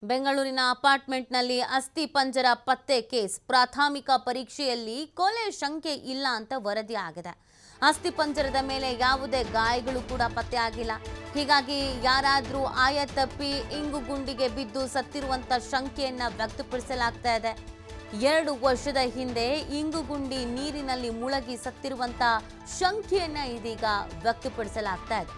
ಬೆಂಗಳೂರಿನ ಅಪಾರ್ಟ್ಮೆಂಟ್ನಲ್ಲಿ ಅಸ್ಥಿ ಪಂಜರ ಪತ್ತೆ ಕೇಸ್ ಪ್ರಾಥಮಿಕ ಪರೀಕ್ಷೆಯಲ್ಲಿ ಕೊಲೆ ಶಂಕೆ ಇಲ್ಲ ಅಂತ ವರದಿ ಆಗಿದೆ. ಅಸ್ಥಿ ಪಂಜರದ ಮೇಲೆ ಯಾವುದೇ ಗಾಯಗಳು ಕೂಡ ಪತ್ತೆ ಆಗಿಲ್ಲ. ಹೀಗಾಗಿ ಯಾರಾದರೂ ಆಯತಪ್ಪಿ ಇಂಗು ಗುಂಡಿಗೆ ಬಿದ್ದು ಸತ್ತಿರುವಂತ ಶಂಕೆಯನ್ನ ವ್ಯಕ್ತಪಡಿಸಲಾಗ್ತಾ ಇದೆ. 2 ವರ್ಷದ ಹಿಂದೆ ಇಂಗುಗುಂಡಿ ನೀರಿನಲ್ಲಿ ಮುಳುಗಿ ಸತ್ತಿರುವಂತ ಶಂಕೆಯನ್ನ ಇದೀಗ ವ್ಯಕ್ತಪಡಿಸಲಾಗ್ತಾ ಇದೆ.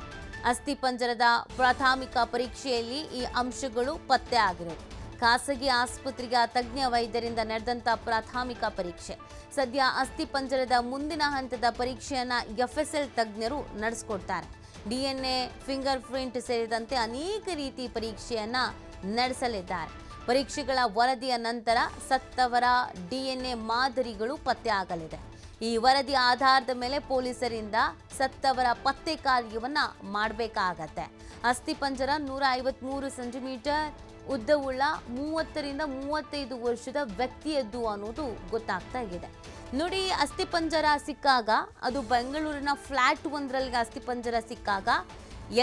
ಅಸ್ಥಿ ಪಂಜರದ ಪ್ರಾಥಮಿಕ ಪರೀಕ್ಷೆಯಲ್ಲಿ ಈ ಅಂಶಗಳು ಪತ್ತೆ ಆಗಿರೋದು. ಖಾಸಗಿ ಆಸ್ಪತ್ರೆಯ ತಜ್ಞ ವೈದ್ಯರಿಂದ ನಡೆದಂತ ಪ್ರಾಥಮಿಕ ಪರೀಕ್ಷೆ. ಸದ್ಯ ಅಸ್ಥಿ ಪಂಜರದ ಮುಂದಿನ ಹಂತದ ಪರೀಕ್ಷೆಯನ್ನ FSL ತಜ್ಞರು ನಡೆಸಿಕೊಡ್ತಾರೆ. DNA, ಫಿಂಗರ್ ಪ್ರಿಂಟ್ ಸೇರಿದಂತೆ ಅನೇಕ ರೀತಿ ಪರೀಕ್ಷೆಯನ್ನ ನಡೆಸಲಿದ್ದಾರೆ. ಪರೀಕ್ಷೆಗಳ ವರದಿಯ ನಂತರ ಸತ್ತವರ DNA ಮಾದರಿಗಳು ಪತ್ತೆ ಆಗಲಿದೆ. ಈ ವರದಿ ಆಧಾರದ ಮೇಲೆ ಪೊಲೀಸರಿಂದ ಸತ್ತವರ ಪತ್ತೆ ಕಾರ್ಯವನ್ನ ಮಾಡಬೇಕಾಗತ್ತೆ. ಅಸ್ಥಿ ಪಂಜರ 153 ಸೆಂಟಿಮೀಟರ್ ಉದ್ದವುಳ್ಳ 30 ರಿಂದ 35 ವರ್ಷದ ವ್ಯಕ್ತಿಯದ್ದು ಅನ್ನೋದು ಗೊತ್ತಾಗ್ತಾ ಇದೆ. ನೋಡಿ, ಅಸ್ಥಿ ಪಂಜರ ಸಿಕ್ಕಾಗ ಅದು ಬೆಂಗಳೂರಿನ ಫ್ಲಾಟ್ ಒಂದರಲ್ಲಿ ಅಸ್ಥಿ ಪಂಜರ ಸಿಕ್ಕಾಗ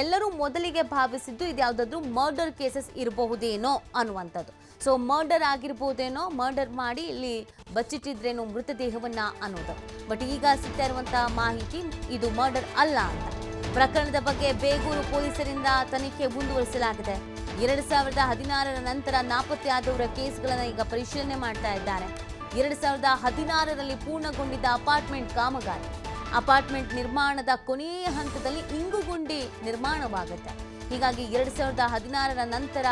ಎಲ್ಲರೂ ಮೊದಲಿಗೆ ಭಾವಿಸಿದ್ದು ಇದು ಯಾವುದಾದ್ರೂ ಮರ್ಡರ್ ಕೇಸಸ್ ಇರಬಹುದೇನೋ ಅನ್ನುವಂಥದ್ದು. ಸೊ ಮರ್ಡರ್ ಆಗಿರ್ಬೋದೇನೋ, ಮರ್ಡರ್ ಮಾಡಿ ಇಲ್ಲಿ ಬಚ್ಚಿಟ್ಟಿದ್ರೇನೋ ಮೃತದೇಹವನ್ನ ಅನ್ನೋದು. ಬಟ್ ಈಗ ಸಿಗ್ತಾ ಇರುವಂತಹ ಮಾಹಿತಿ ಇದು ಮರ್ಡರ್ ಅಲ್ಲ ಅಂತ. ಪ್ರಕರಣದ ಬಗ್ಗೆ ಬೇಗೂರು ಪೊಲೀಸರಿಂದ ತನಿಖೆ ಮುಂದುವರಿಸಲಾಗಿದೆ. 2016ರ ನಂತರ ನಾಪತ್ತೆಯಾದವರ ಕೇಸ್ಗಳನ್ನು ಈಗ ಪರಿಶೀಲನೆ ಮಾಡ್ತಾ ಇದ್ದಾರೆ. 2016ರಲ್ಲಿ ಪೂರ್ಣಗೊಂಡಿದ್ದ ಅಪಾರ್ಟ್ಮೆಂಟ್ ಕಾಮಗಾರಿ, ಅಪಾರ್ಟ್ಮೆಂಟ್ ನಿರ್ಮಾಣದ ಕೊನೆಯ ಹಂತದಲ್ಲಿ ಇಂಗುಗುಂಡಿ ನಿರ್ಮಾಣವಾಗುತ್ತೆ. ಹೀಗಾಗಿ 2016ರ ನಂತರ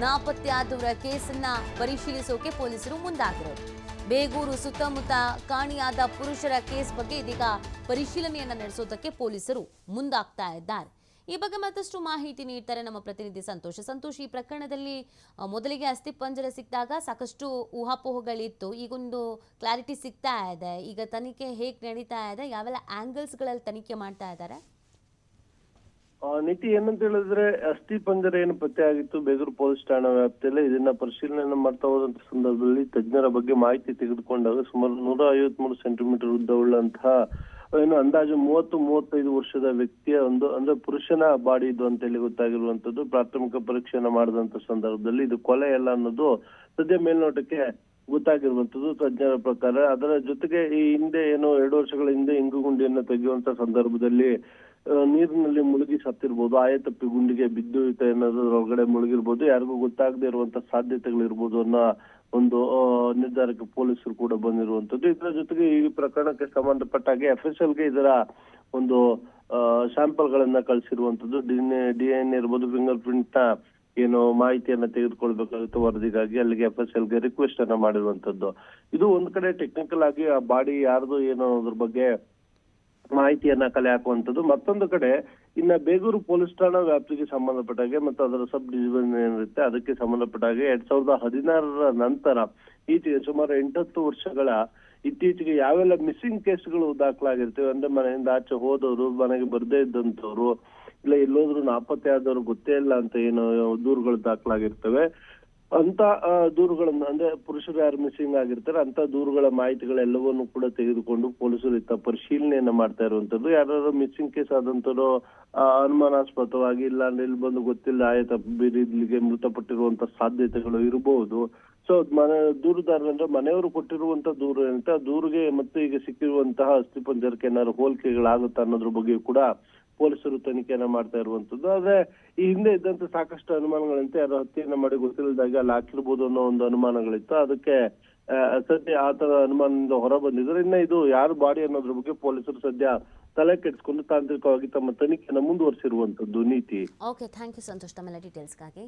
ನಾಪತ್ತೆಯಾದವರ ಕೇಸನ್ನ ಪರಿಶೀಲಿಸೋಕೆ ಪೊಲೀಸರು ಮುಂದಾಗಿರೋದು. ಬೇಗೂರು ಸುತ್ತಮುತ್ತ ಕಾಣೆಯಾದ ಪುರುಷರ ಕೇಸ್ ಬಗ್ಗೆ ಇದೀಗ ಪರಿಶೀಲನೆಯನ್ನ ನಡೆಸೋದಕ್ಕೆ ಪೊಲೀಸರು ಮುಂದಾಗ್ತಾ ಇದ್ದಾರೆ. ಈ ಬಗ್ಗೆ ಮತ್ತಷ್ಟು ಮಾಹಿತಿ ನೀಡ್ತಾರೆ ನಮ್ಮ ಪ್ರತಿನಿಧಿ ಸಂತೋಷ್. ಈ ಪ್ರಕರಣದಲ್ಲಿ ಮೊದಲಿಗೆ ಅಸ್ಥಿ ಪಂಜರ ಸಿಕ್ಕಿದಾಗ ಸಾಕಷ್ಟು ಊಹಾಪೋಹಗಳಿತ್ತು. ಈಗೊಂದು ಕ್ಲಾರಿಟಿ ಸಿಗ್ತಾ ಇದೆ. ಈಗ ತನಿಖೆ ಹೇಗೆ ನಡೀತಾ ಇದೆ, ಯಾವೆಲ್ಲ ಆಂಗಲ್ಸ್ಗಳಲ್ಲಿ ತನಿಖೆ ಮಾಡ್ತಾ ಇದ್ದಾರೆ? ನೀತಿ ಏನಂತ ಹೇಳಿದ್ರೆ, ಅಸ್ಥಿ ಪಂಜರ ಏನು ಪತ್ತೆ ಆಗಿತ್ತು ಬೇಗೂರು ಪೊಲೀಸ್ ಠಾಣಾ ವ್ಯಾಪ್ತಿಯಲ್ಲಿ, ಇದನ್ನ ಪರಿಶೀಲನೆ ಮಾಡ್ತಾ ಹೋದಂತ ಸಂದರ್ಭದಲ್ಲಿ ತಜ್ಞರ ಬಗ್ಗೆ ಮಾಹಿತಿ ತೆಗೆದುಕೊಂಡಾಗ ಸುಮಾರು 153 ಸೆಂಟಿಮೀಟರ್ ಉದ್ದವುಳ್ಳಂತಹ ಏನು ಅಂದಾಜು 30-35 ವರ್ಷದ ವ್ಯಕ್ತಿಯ ಒಂದು ಅಂದ್ರೆ ಪುರುಷನ ಬಾಡಿ ಇದು ಅಂತ ಹೇಳಿ ಗೊತ್ತಾಗಿರುವಂತದ್ದು. ಪ್ರಾಥಮಿಕ ಪರೀಕ್ಷೆಯನ್ನ ಮಾಡಿದಂತ ಸಂದರ್ಭದಲ್ಲಿ ಇದು ಕೊಲೆ ಅಲ್ಲ ಅನ್ನೋದು ಸದ್ಯ ಮೇಲ್ನೋಟಕ್ಕೆ ಗೊತ್ತಾಗಿರುವಂತದ್ದು ತಜ್ಞರ ಪ್ರಕಾರ. ಅದರ ಜೊತೆಗೆ ಈ ಹಿಂದೆ ಏನು 2 ವರ್ಷಗಳ ಹಿಂದೆ ಇಂಗುಗುಂಡಿಯನ್ನ ತೆಗೆಯುವಂತ ಸಂದರ್ಭದಲ್ಲಿ ನೀರಿನಲ್ಲಿ ಮುಳುಗಿ ಸತ್ತಿರ್ಬೋದು, ಆಯತಪ್ಪಿ ಗುಂಡಿಗೆ ಬಿದ್ದು ಏನಾದ್ರೊಳಗಡೆ ಮುಳುಗಿರ್ಬೋದು, ಯಾರಿಗೂ ಗೊತ್ತಾಗದೇ ಇರುವಂತ ಸಾಧ್ಯತೆಗಳಿರ್ಬೋದು ಅನ್ನೋ ಒಂದು ನಿರ್ಧಾರಕ್ಕೆ ಪೊಲೀಸರು ಕೂಡ ಬಂದಿರುವಂತದ್ದು. ಇದರ ಜೊತೆಗೆ ಈ ಪ್ರಕರಣಕ್ಕೆ ಸಂಬಂಧಪಟ್ಟ ಹಾಗೆ FSLಗೆ ಇದರ ಒಂದು ಸ್ಯಾಂಪಲ್ ಗಳನ್ನ ಕಳಿಸಿರುವಂತದ್ದು. DNA ಇರ್ಬೋದು, ಫಿಂಗರ್ ಪ್ರಿಂಟ್ ನ ಏನು ಮಾಹಿತಿಯನ್ನ ತೆಗೆದುಕೊಳ್ಬೇಕಾಗುತ್ತೆ ವರದಿಗಾಗಿ, ಅಲ್ಲಿಗೆ FSLಗೆ ರಿಕ್ವೆಸ್ಟ್ ಅನ್ನ ಮಾಡಿರುವಂತದ್ದು. ಇದು ಒಂದ್ ಕಡೆ ಟೆಕ್ನಿಕಲ್ ಆಗಿ ಆ ಬಾಡಿ ಯಾರ್ದು ಏನೋ ಅದ್ರ ಬಗ್ಗೆ ಮಾಹಿತಿಯನ್ನ ಕಲೆ ಹಾಕುವಂಥದ್ದು. ಮತ್ತೊಂದು ಕಡೆ ಇನ್ನ ಬೇಗೂರು ಪೊಲೀಸ್ ಠಾಣಾ ವ್ಯಾಪ್ತಿಗೆ ಸಂಬಂಧಪಟ್ಟ ಹಾಗೆ ಮತ್ತು ಅದರ ಸಬ್ ಡಿವಿಷನ್ ಏನಿರುತ್ತೆ ಅದಕ್ಕೆ ಸಂಬಂಧಪಟ್ಟ ಹಾಗೆ 2016ರ ನಂತರ ಈಚೆಗೆ ಸುಮಾರು 8-10 ವರ್ಷಗಳ ಇತ್ತೀಚೆಗೆ ಯಾವೆಲ್ಲ ಮಿಸ್ಸಿಂಗ್ ಕೇಸ್ಗಳು ದಾಖಲಾಗಿರ್ತವೆ ಅಂದ್ರೆ ಮನೆಯಿಂದ ಆಚೆ ಹೋದವರು, ಮನೆಗೆ ಬರ್ದೇ ಇದ್ದಂಥವ್ರು, ಇಲ್ಲ ಎಲ್ಲೋದ್ರು ನಾಪತ್ತೆ ಆದವರು ಗೊತ್ತೇ ಇಲ್ಲ ಅಂತ ಏನು ದೂರುಗಳು ದಾಖಲಾಗಿರ್ತವೆ. ಅಂತ ದೂರುಗಳನ್ನ ಅಂದ್ರೆ ಪುರುಷರು ಯಾರು ಮಿಸ್ಸಿಂಗ್ ಆಗಿರ್ತಾರೆ ಅಂತ ದೂರುಗಳ ಮಾಹಿತಿಗಳೆಲ್ಲವನ್ನೂ ಕೂಡ ತೆಗೆದುಕೊಂಡು ಪೊಲೀಸರು ಇತ್ತ ಪರಿಶೀಲನೆಯನ್ನ ಮಾಡ್ತಾ ಇರುವಂತದ್ದು. ಯಾರು ಮಿಸ್ಸಿಂಗ್ ಕೇಸ್ ಆದಂತರು ಅನುಮಾನಾಸ್ಪದವಾಗಿ ಇಲ್ಲ ಅಂದ್ರೆ ಇಲ್ಲಿ ಬಂದು ಗೊತ್ತಿಲ್ಲ ಆಯತಪ್ಪಿಗೆ ಮೃತಪಟ್ಟಿರುವಂತ ಸಾಧ್ಯತೆಗಳು ಇರಬಹುದು. ಸೊ ದೂರುದಾರ ಅಂದ್ರೆ ಮನೆಯವರು ಕೊಟ್ಟಿರುವಂತ ದೂರು ಏನಂತ ಆ ದೂರಿಗೆ ಮತ್ತೆ ಈಗ ಸಿಕ್ಕಿರುವಂತಹ ಅಸ್ಥಿ ಪಂಜರಕ್ಕೆ ಏನಾದ್ರು ಹೋಲಿಕೆಗಳಾಗುತ್ತಾ ಅನ್ನೋದ್ರ ಬಗ್ಗೆ ಕೂಡ ಪೊಲೀಸರು ತನಿಖೆಯನ್ನ ಮಾಡ್ತಾ ಇರುವಂತದ್ದು. ಆದ್ರೆ ಈ ಹಿಂದೆ ಇದ್ದಂತ ಸಾಕಷ್ಟು ಅನುಮಾನಗಳಂತೆ ಯಾರು ಹತ್ಯೆಯನ್ನ ಮಾಡಿ ಗೊತ್ತಿಲ್ಲದಾಗ ಅಲ್ಲಿ ಹಾಕಿರ್ಬೋದು ಅನ್ನೋ ಒಂದು ಅನುಮಾನಗಳಿತ್ತು. ಅದಕ್ಕೆ ಸದ್ಯ ಆ ತರ ಅನುಮಾನದಿಂದ ಹೊರ ಬಂದಿದ್ರೆ ಇನ್ನ ಇದು ಯಾರು ಬಾಡಿ ಅನ್ನೋದ್ರ ಬಗ್ಗೆ ಪೊಲೀಸರು ಸದ್ಯ ತಲೆ ಕೆಡಿಸ್ಕೊಂಡು ತಾಂತ್ರಿಕವಾಗಿ ತಮ್ಮ ತನಿಖೆಯನ್ನ ಮುಂದುವರಿಸಿರುವಂತದ್ದು. ನೀತಿ. ಓಕೆ, ಥ್ಯಾಂಕ್ ಯು ಸಂತೋಷ್ ತಮ್ಮೆಲ್ಲ ಡೀಟೇಲ್ಸ್ಗಾಗಿ.